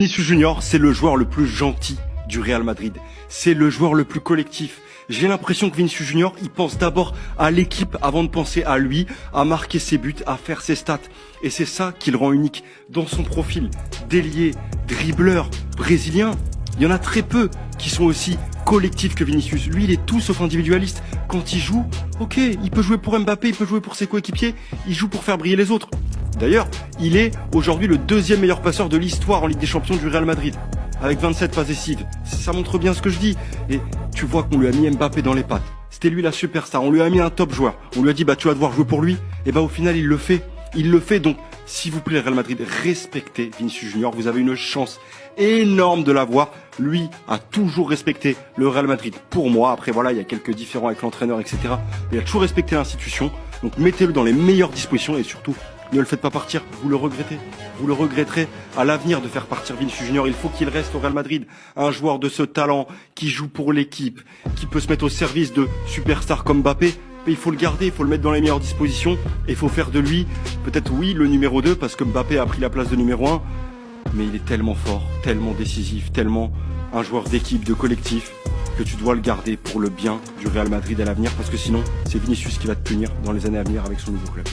Vinicius Junior, c'est le joueur le plus gentil du Real Madrid. C'est le joueur le plus collectif. J'ai l'impression que Vinicius Junior, il pense d'abord à l'équipe avant de penser à lui, à marquer ses buts, à faire ses stats. Et c'est ça qui le rend unique dans son profil. Délié, dribbleur, brésilien, il y en a très peu qui sont aussi collectifs que Vinicius. Lui, il est tout sauf individualiste. Quand il joue, ok, il peut jouer pour Mbappé, il peut jouer pour ses coéquipiers, il joue pour faire briller les autres. D'ailleurs, il est aujourd'hui le deuxième meilleur passeur de l'histoire en Ligue des Champions du Real Madrid, avec 27 passes décisives. Ça montre bien ce que je dis. Et tu vois qu'on lui a mis Mbappé dans les pattes. C'était lui la superstar. On lui a mis un top joueur. On lui a dit, bah tu vas devoir jouer pour lui. Et bah au final, il le fait. Il le fait. Donc, s'il vous plaît, le Real Madrid, respectez Vinicius Junior. Vous avez une chance énorme de l'avoir. Lui a toujours respecté le Real Madrid. Pour moi, après voilà, il y a quelques différends avec l'entraîneur, etc. Il a toujours respecté l'institution. Donc mettez-le dans les meilleures dispositions et surtout, ne le faites pas partir, vous le regrettez. Vous le regretterez à l'avenir de faire partir Vinicius Junior. Il faut qu'il reste au Real Madrid. Un joueur de ce talent, qui joue pour l'équipe, qui peut se mettre au service de superstars comme Mbappé. Mais il faut le garder, il faut le mettre dans les meilleures dispositions. Et il faut faire de lui, peut-être oui, le numéro 2, parce que Mbappé a pris la place de numéro 1. Mais il est tellement fort, tellement décisif, tellement un joueur d'équipe, de collectif, que tu dois le garder pour le bien du Real Madrid à l'avenir. Parce que sinon, c'est Vinicius qui va te punir dans les années à venir avec son nouveau club.